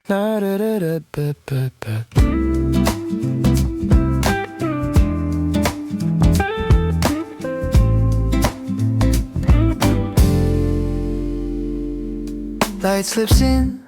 Na da da da ba ba ba. Light slips in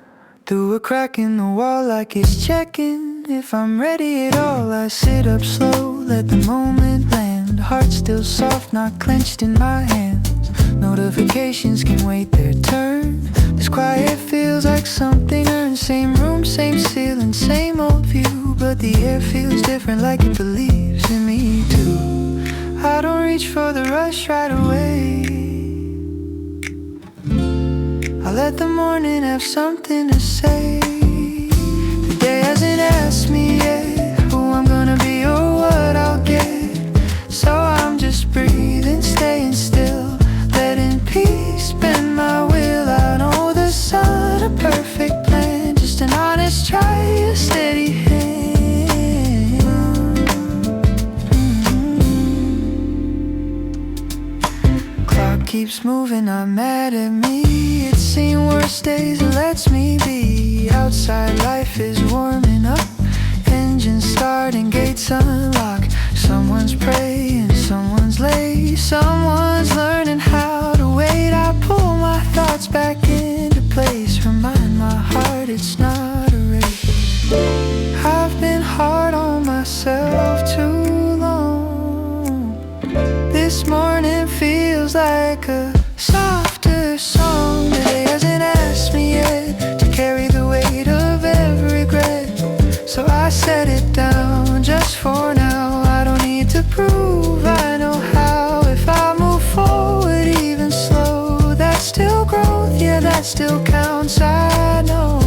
through a crack in the wall like it's checking if I'm ready at all. I sit up slow, let the moment land. Heart still soft, not clenched in my hands. Notifications can wait their turn. This quiet feels like something earned. Same room, same ceiling, same old view, but the air feels different, like it believes in me too. I don't reach for the rush right away. I let the morning have something to say. The day hasn't asked me yet who I'm gonna be or what I'll get. So I'm just breathing, staying still, letting peace bend my will. I know there's not a perfect plan, just an honest try, a steady hand. Clock keeps moving, not mad at me. It's seen worse days, it lets me be. Outside life is warming up, engines starting, gates unlock. Someone's praying, someone's late, someone's learning how to wait. I pull my thoughts back into place, remind my heart it's not a race. I've been hard on myself too long. This morning feels like a softer song. The day hasn't asked me yet to carry the weight of every regret. So I set it down just for now. I don't need to prove I know how. If I move forward even slow, that's still growth, yeah, that still counts, I know.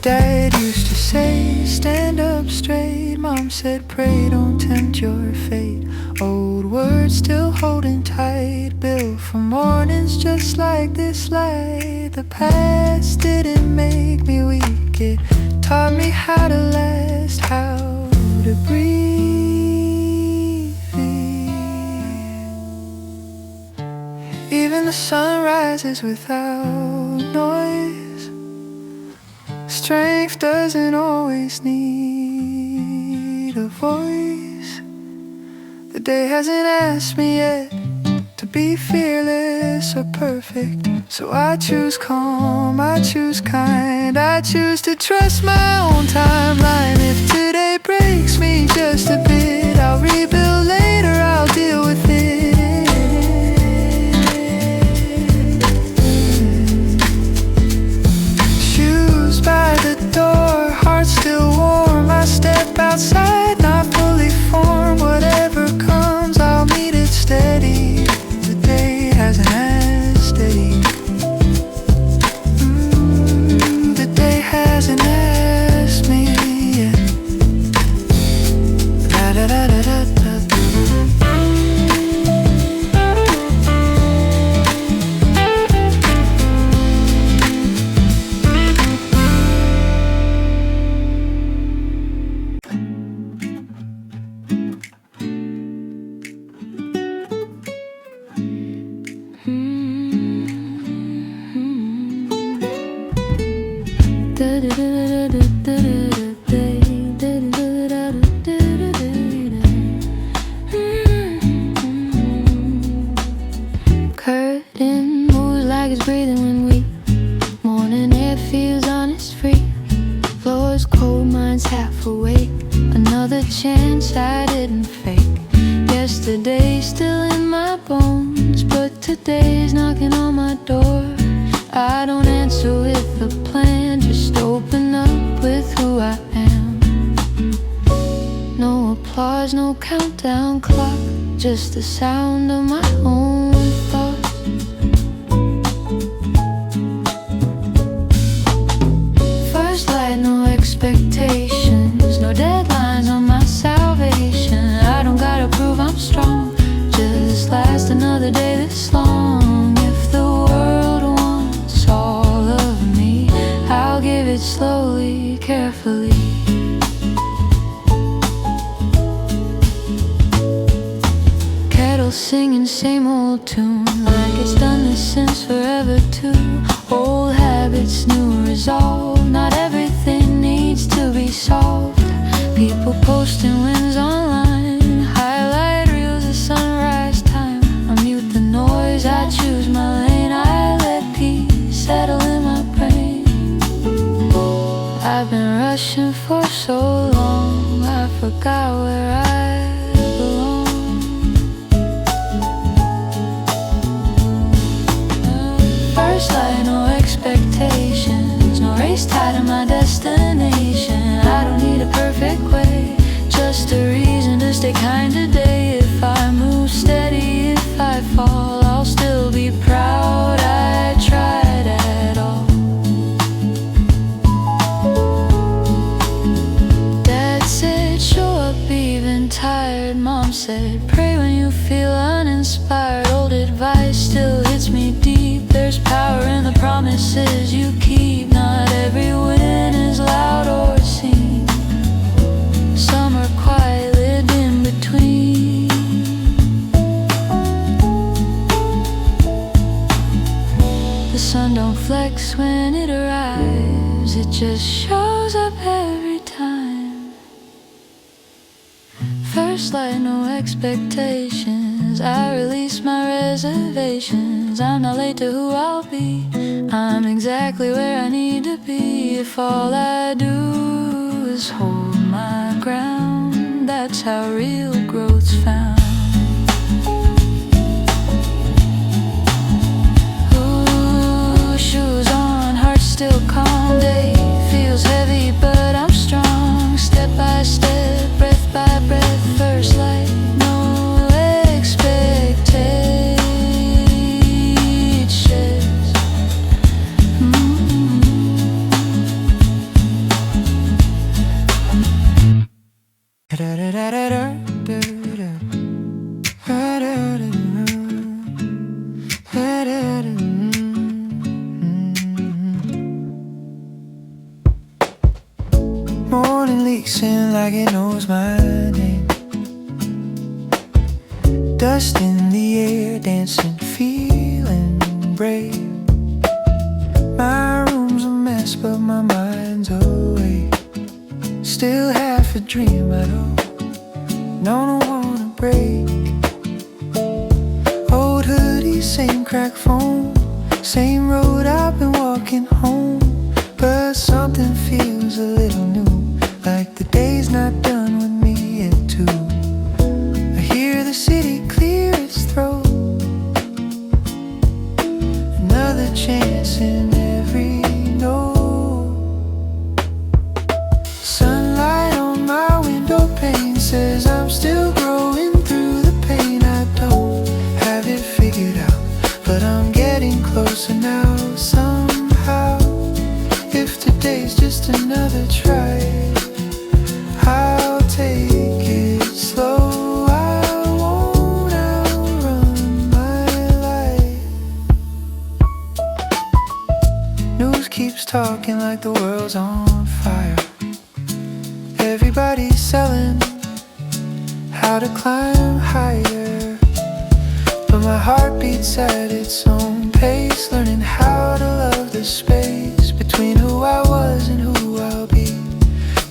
Dad used to say, stand up straight. Mom said, pray, don't tempt your fate. Old words still holding tight, built for mornings just like this light. The past didn't make me weak, it taught me how to last, how to breathe. Even the sun rises without noise. Strength doesn't always need a voice. The day hasn't asked me yet to be fearless or perfect. So I choose calm, I choose kind, I choose to trust my own timeline. If today breaks me just a bit, I'll rebuild later, I'll deal with it. Shoes by the door, heart still warm. I step outside, not fully formed. Whatever comes, I'll meet it steady. The day hasn't asked steady. The day hasn't asked me yet. Da da da da da da. Curtain moves like it's breathing when we morning air feels honest, free. Floor's cold, mind's half awake. Another chance I didn't fake. Yesterday's still in my bones, but today's knocking on my door. I don't answer with a plan, just open up with who I am. No applause, no countdown clock, just the sound of my own thoughts. First light, no expectations, no deadlines on my salvation. I don't gotta prove I'm strong, just last another day this long. If the world wants all of me, I'll give it slowly, carefully. Kettle singing same old tune, like it's done the since forever too. Old habits, new resolve. Not everything needs to be solved. People posting wins online, highlight reels of sunrise time. I mute the noise, I choose my lane. I let peace settle in my brain. I've been rushing for so long, I forgot where I belong. First light, no expectations, no race tied to my destination. I don't need a perfect way, just a reason to stay kind today. If I move steady, if I fall, I'll still be proud I tried at all. Dad said, show up even tired. Mom said, pray when you feel uninspired. Old advice still hits me deep. There's power in the promises you keep. Not every win is loud or seen. Some are quiet, lived in between. The sun don't flex when it arrives, it just shows up every time. First light, no expectations, I release my reservations. I'm not late to who I'll be, I'm exactly where I need to be. If all I do is hold my ground, that's how real growth's found. Ooh, shoes on, heart still calm. Day feels heavy but I'm strong. Step by step, breath by breath. First light, no expectations. Morning leaks in like it knows my name. Dust in the air, dancing, feeling brave. My room's a mess, but my mind's awake. Still half a dream, I don't wanna break. Old hoodie, same crack phone, same road I've been walking home. But something feels a little new, like the day's not done with me at 2. I hear the city clear its throat, another chance in every note. Sunlight on my window pane says I'm still growing through the pain. I don't have it figured out, but I'm getting closer now somehow. If today's just another try, I'll take it slow. I won't outrun my life. News keeps talking like the world's on fire. Everybody's selling how to climb higher, but my heart beats at its own pace, learning how to love the space between who I was and who I'll be,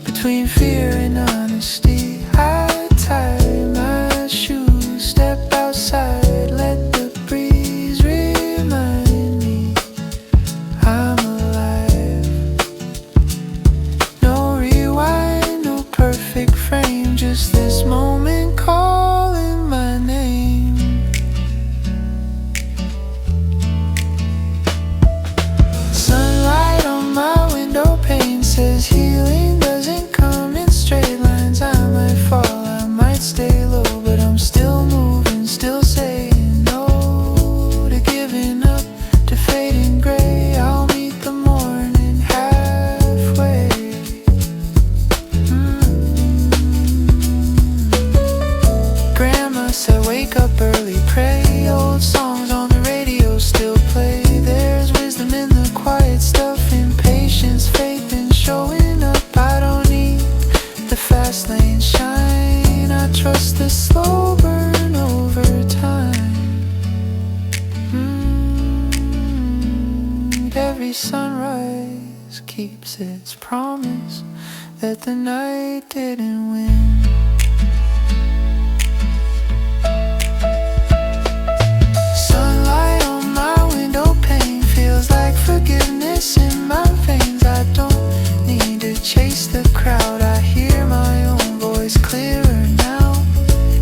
between fear and honesty. I tie my shoes, step outside, let the breeze remind me I'm alive. No rewind, no perfect frame, just this moment calling my name. Sunlight on my window pane says healing doesn't come in straight And every sunrise keeps its promise that the night didn't win. Sunlight on my window pane feels like forgiveness in my veins. I don't need to chase the crowd, I hear my own voice clearer now.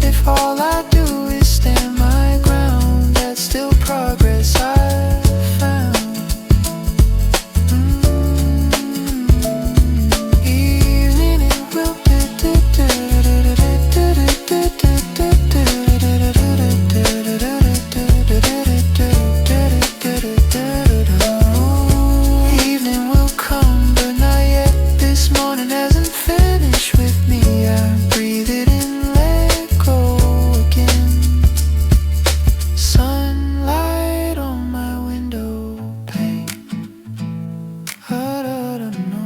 If all I do is stand my ground, that's still progress I've found. Evening it will evening will come, but not yet. This morning hasn't finished with me. I breathe it in, let go again. Sunlight on my window pane. Ha-da-da-da-no.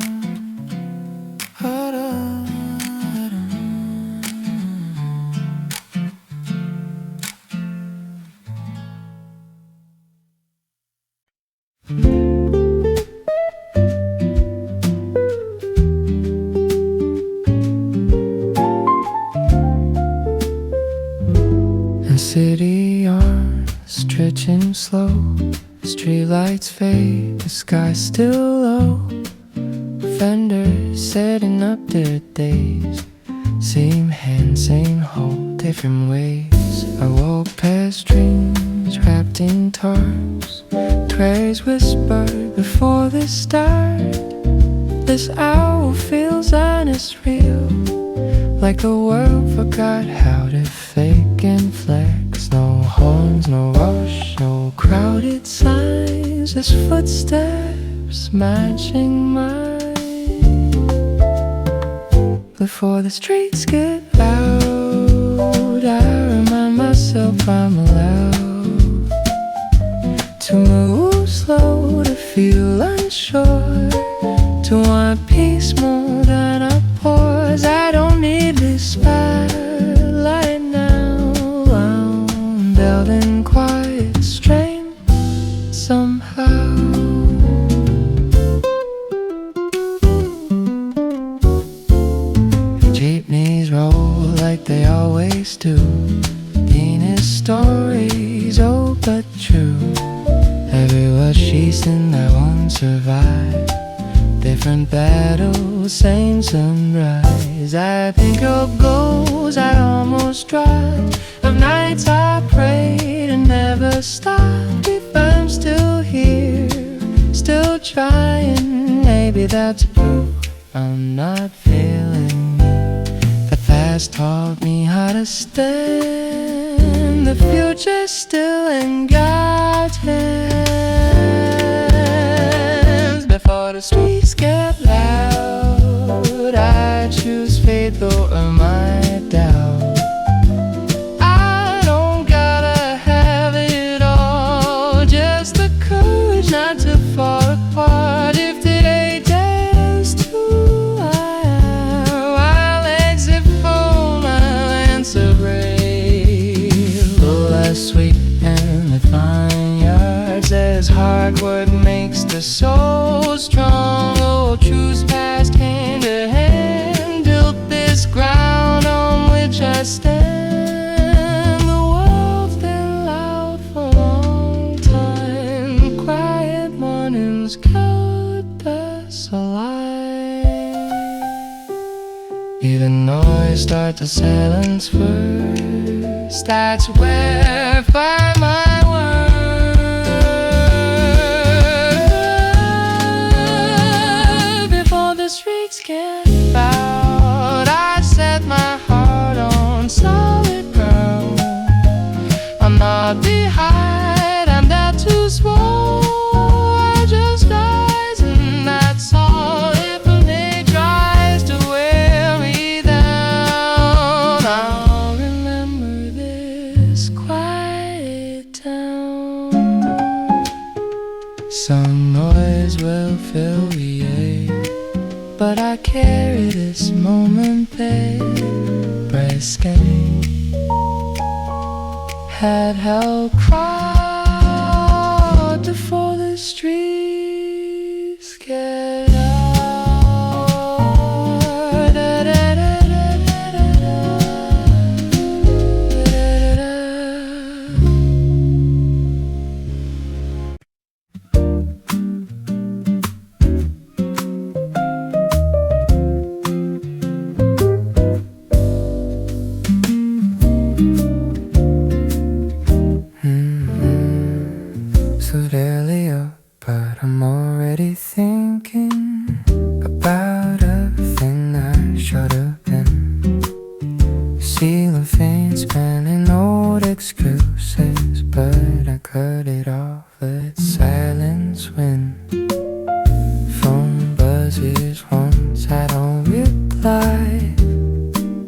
Ha-da-da-da-no. And city arms stretching slow, streetlights fade, the sky still low. Vendors setting up their days, same hand, same hole, different ways. I walk past dreams wrapped in tarps, prayers whispered before the start. This hour feels honest, real, like the world forgot how to fake and flex. No horns, no rush, no crowded signs, just footsteps matching mine. Before the streets get loud, I remind myself I'm allowed to move slow, to feel unsure, to want peace more than applause. I don't need this spotlight now. I'm building quiet strength somehow. Jeepneys roll like they always do, Venus stories, old but true. Every word she's in, I won't survive. Different battles, same sunrise. I think of goals I almost dropped, of nights I prayed and never stopped. If I'm still here, still trying, maybe that's proof I'm not failing. The past taught me how to stand, the future's still in God's hands. Before the streets get loud, I choose faith over my doubt. I don't gotta have it all, just the courage not to fall apart. If today tells to I'll exit full, I'll answer brave. Full of sweet and the vineyard says hard work makes the soul strong. Oh, truths passed hand to hand, built this ground on which I stand. The world's been loud for a long time, quiet mornings kept us alive. Even noise starts to silence first, that's where I find my word. Before the streets get loud, I set my heart on solid ground. I'm not behind, I'm not too small, I just rise and that's all. If a day tries to wear me down, I'll remember this quiet town. Some noise will fill the air, but I carry this moment there. Brisk had held crowd before the street but I'm already thinking about everything I should have been. Ceiling fan spinning old excuses, but I cut it off, let silence win. Phone buzzes once I don't reply.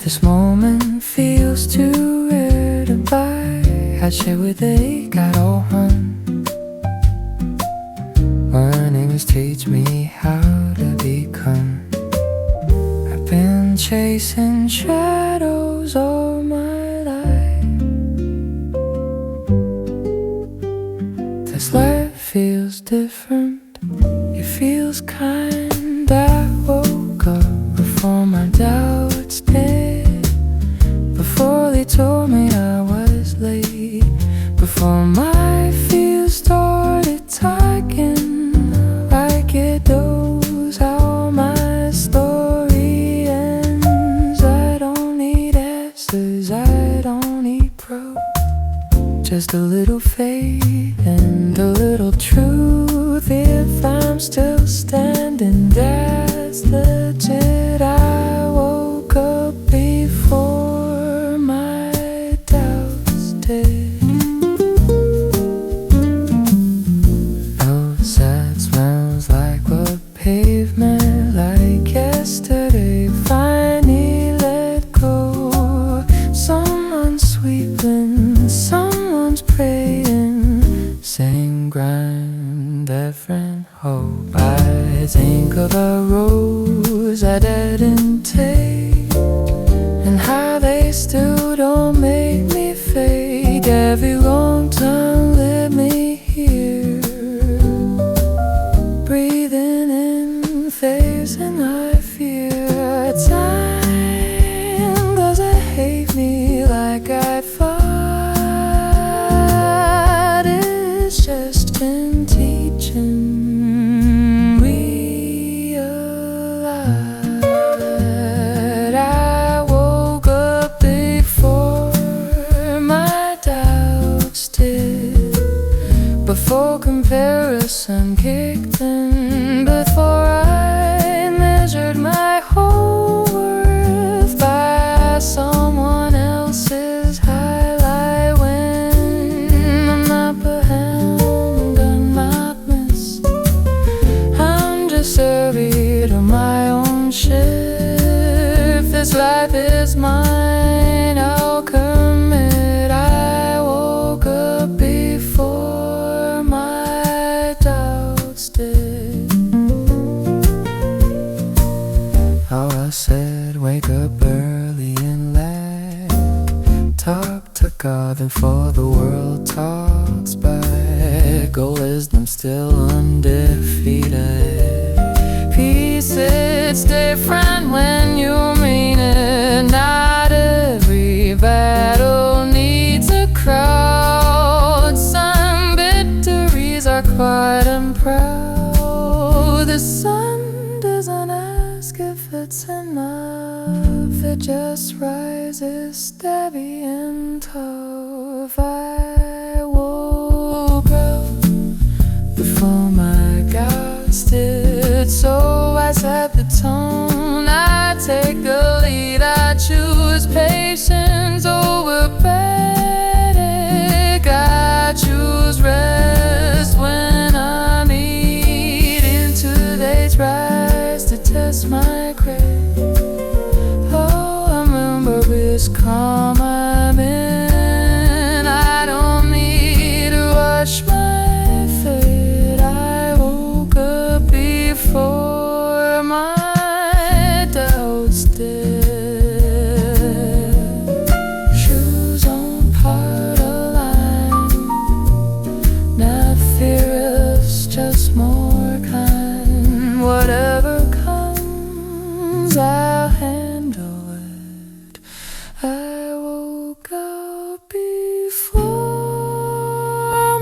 This moment feels too rare to buy. I'd share with they got all hung. Warnings teach me how to become. I've been chasing shadows all my life. This life feels different, it feels kind. I woke up before my doubts did, before they told me I was late, before my fears started talking. It knows how my story ends. I don't need answers, I don't need proof. Just a little faith and a little truth. If I'm still standing, that's legit. I woke up before my doubts did. Outside smells like what pavement like yesterday. Finally let go. Someone's sweeping, someone's praying, saying grind, different hope. I think of a rose I didn't take, and how they still don't make me fade. Every wrong turn led me here, breathing in, facing I fear. Time doesn't hate me like I thought. It's just been teaching me a lot. I woke up before my doubts did, before comparison kicked in, before I measured my whole worth by someone else's highlight. When I'm not behind, I'm not missed, I'm just a reader of my own shift. This life is mine, I'll commit. I woke up before my doubts did. Oh, I said wake up early and let talk to God before the world talks back. Goal wisdom still undefeated. Peace, it's different when you mean it. Not every battle needs a crowd. Some victories are quiet and proud. The sun doesn't ask if it's enough, it just rises steady and tough. I woke up before my gods did, so I set the tone. I take the lead, I choose patience over panic. I choose rest when I'm eating. Today's rise to test my grade. Oh, I remember this calm I'm in. I don't need to rush my fate. I woke up before my doubts did. Shoes on part aligned, not fearless, just more kind. Whatever comes, I'll handle it. I woke up before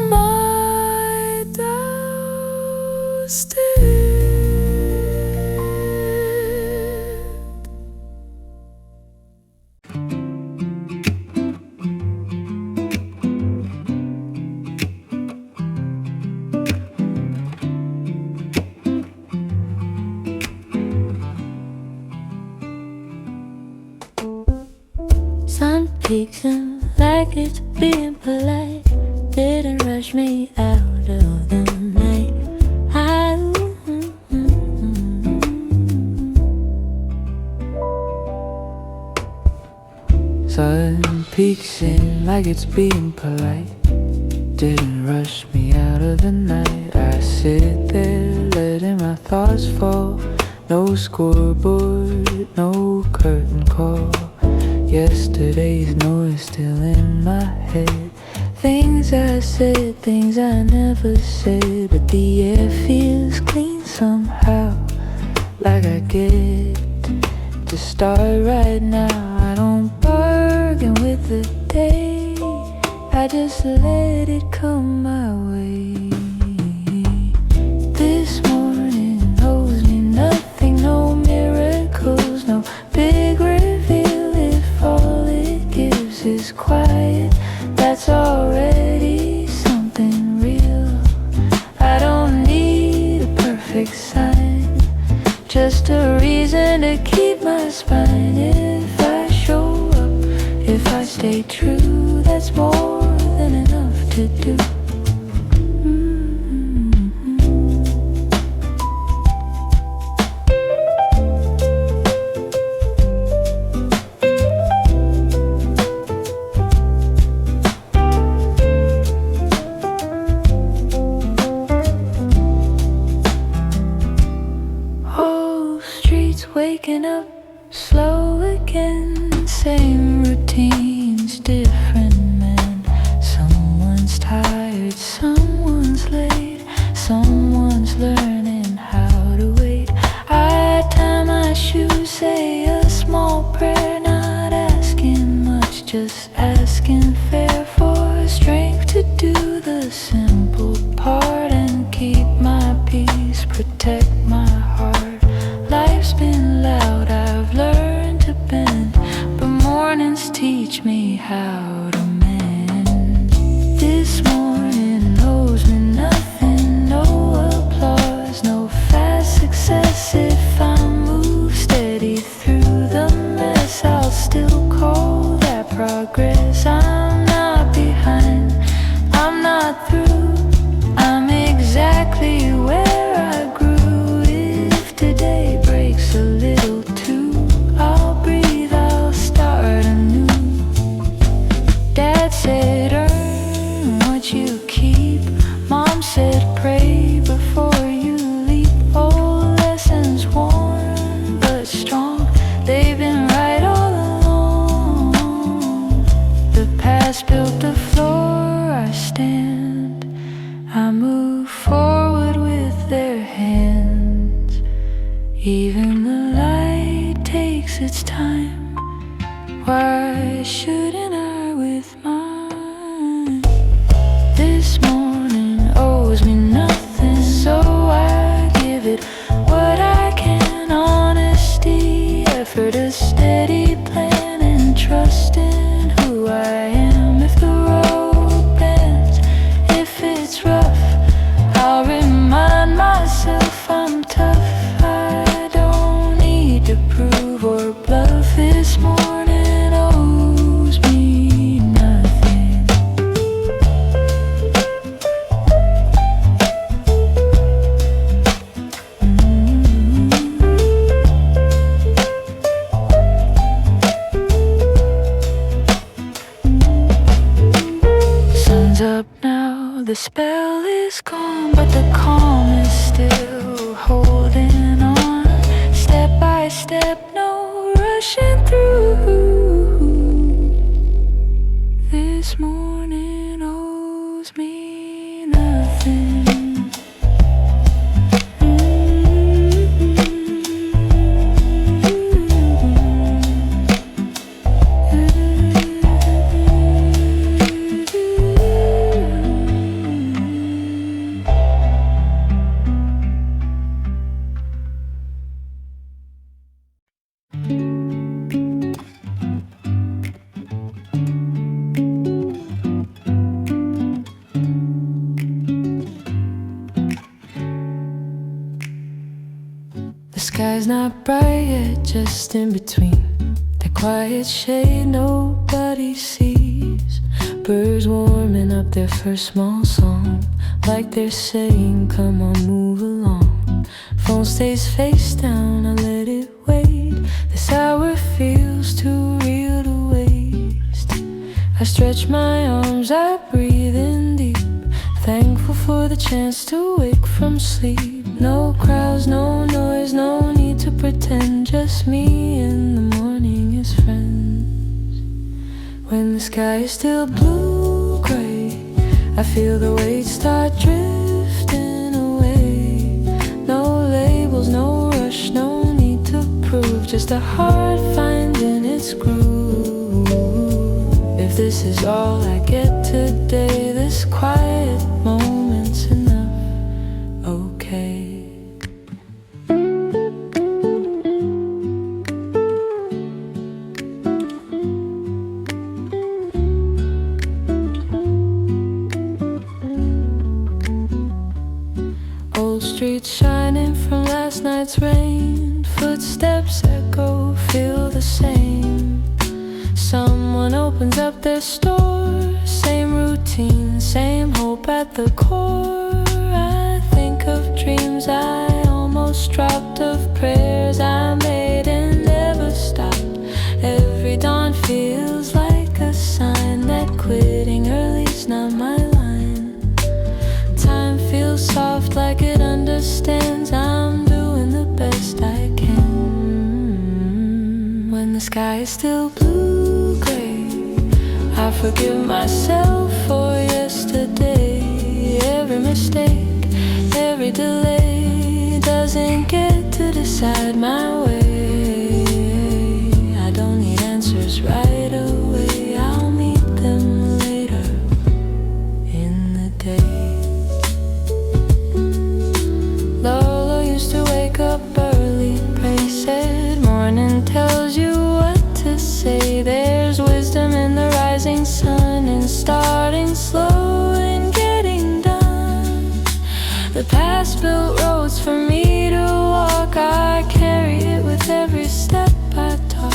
my doubts did. peeking like it's being polite. Didn't rush me out of the night. Sun peeks in like it's being polite. Didn't rush me out of the night. I sit there letting my thoughts fall. No scoreboard, no curtain call. Yesterday's noise still in my head. Things I said, things I never said. But the air feels clean somehow, like I get to start right now. I don't bargain with the day, I just let it come my way. This morning owes me nothing, no miracles, no big reveal. If all it gives is quiet, that's already something real. I don't need a perfect sign, just a reason to keep my spine. If I show up, if I stay true, that's more than enough to do. Waking up slow again, same routines, different men. Someone's tired, someone's late, someone's learning how to wait. I tie my shoes, say a small prayer, not asking much, just asking fair for strength to do the simple part and keep my peace, protect my heart. Life's been loud, I've learned to bend, but mornings teach me how to mend. This morning owes me nothing, no applause, no fast success. If I move steady through the mess, I'll still call that progress. I'm not behind, I'm not through, I'm exactly where I grew. If today breaks a little too, I'll breathe, I'll start anew. Dad said earn what you keep, Mom said pray before you leap. Old lessons worn but strong, they've been right all along. The past built the floor I stand, I move forward with their hands. Even the light takes its time, why shouldn't I with mine? This morning owes me nothing, so I give it what I can. Honesty, effort, a steady plan, and trust in who I am. If the road bends, if it's rough, I'll remind myself I'm tough. I don't need to prove or bluff. This morning owes me nothing. Sun's up now, the spell is gone, but the calm is still holding on. Step by step, no rushing through. This morning owes me nothing. The sky's not bright yet, just in between. The quiet shade nobody sees. Birds warming up their first small song, like they're saying, come on, move along. Phone stays face down, I let it wait. This hour feels too real to waste. I stretch my arms, I breathe in deep, thankful for the chance to wake from sleep. No crowds, no noise, no need to pretend. Just me and the morning as friends. When the sky is still blue-gray, I feel the weight start drifting away. No labels, no rush, no need to prove, just a heart finding its groove. If this is all I get today, this quiet moment's enough, okay. Old streets shining from last night's rain, footsteps echo, feel the same. Someone opens up their store, same routine, same hope at the core. I think of dreams I almost dropped, of prayers I made and never stopped. Every dawn feels like a sign that quitting early's not my line. Time feels soft, like it understands I'm doing the best I can. When the sky is still blue-gray, I forgive myself for yesterday. Every mistake, every delay doesn't get to decide my way. I don't need answers right away, I'll meet them later in the day. Lola used to wake up early, Pray said morning tells you what to say. There's wisdom in the rising sun and starting slow and getting done. The past built roads for me to walk, I carry it with every step I talk.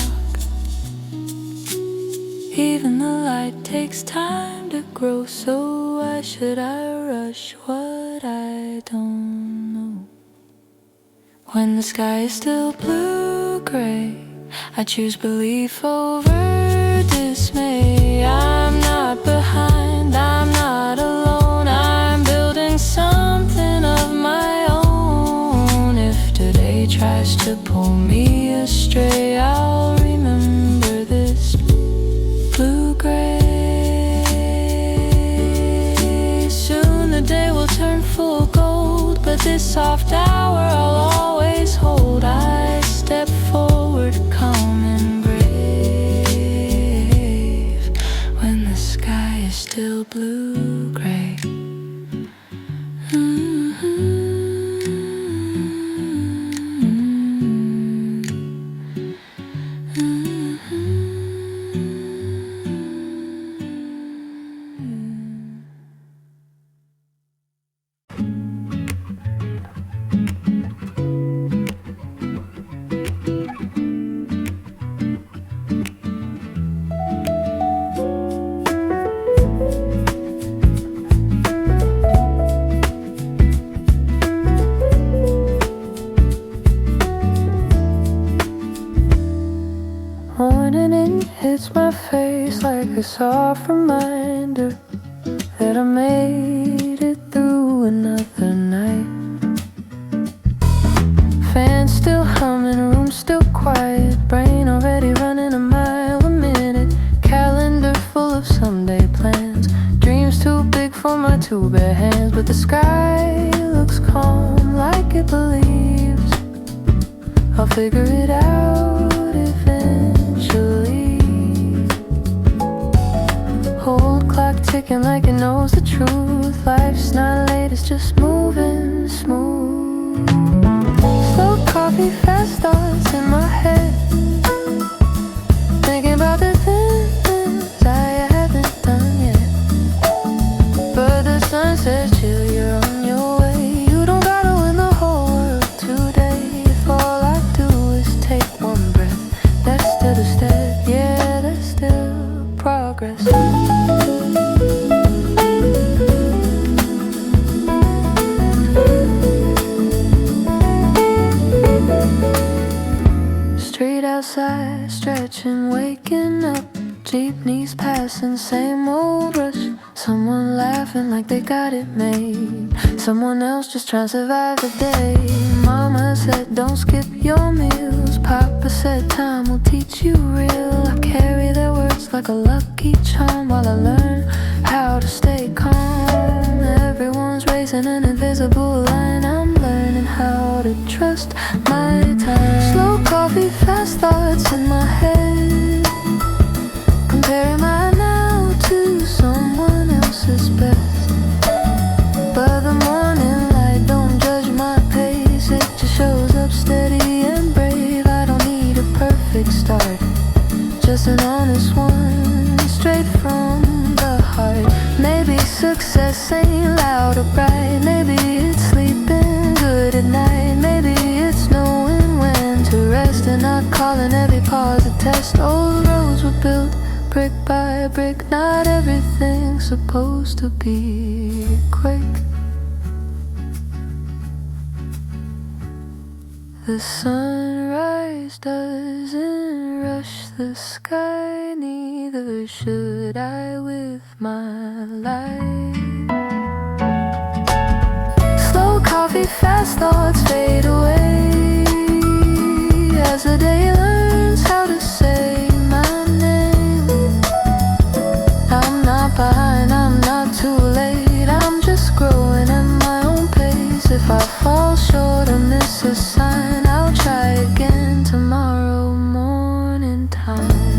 Even the light takes time to grow, so why should I rush what I don't know? When the sky is still blue-gray, I choose belief over dismay. I'm not behind, I'm not alone, I'm building something of my own. If today tries to pull me astray, I'll remember this blue-gray. Soon the day will turn full gold, but this soft hour I'll always hold. I step forward, calm and brave, when the sky is still blue-gray. Morning in hits my face like a soft reminder that I made it through another night. Fan still humming, room still quiet, brain already running a mile a minute. Calendar full of someday plans, dreams too big for my two bare hands. But the sky looks calm, like it believes I'll figure it out eventually. Old clock ticking like it knows the truth. Life's not late, it's just moving smooth. Slow coffee, fast thoughts in my head, thinking about the things I haven't done yet. But the sun says chill, you're on your way. You don't gotta win the whole world today. If all I do is take one breath, that's still a step. outside, stretching, waking up. Jeepneys passing, same old rush. Someone laughing like they got it made. Someone else just trying to survive the day. Mama said don't skip your meals. Papa said time will teach you real. I carry their words like a lucky charm while I learn how to stay calm. Everyone's racing an invisible line. I'm learning how to trust my time. Slow coffee, fast thoughts in my head, comparing my now to someone else's best. But the morning light don't judge my pace. It just shows up steady and brave. I don't need a perfect start, just an honest one, straight from the heart. Maybe success ain't loud or bright. Maybe it's sleeping good at night. Maybe it's knowing when to rest and not calling every pause a test. Old roads were built brick by brick. Not everything's supposed to be quick. The sunrise doesn't rush the sky, neither should I with my life. Slow coffee, fast thoughts fade away as the day learns how to say my name. I'm not behind, I'm not too late. I'm just growing at my own pace. If I fall short or miss a sign, I'll try again tomorrow morning time.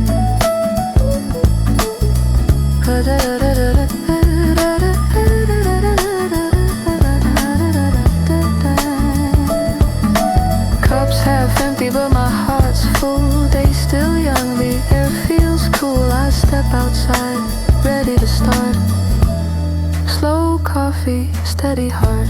Cups half empty but my heart's full. Day still young, the air feels cool. I step outside, ready to start. Slow coffee, steady heart.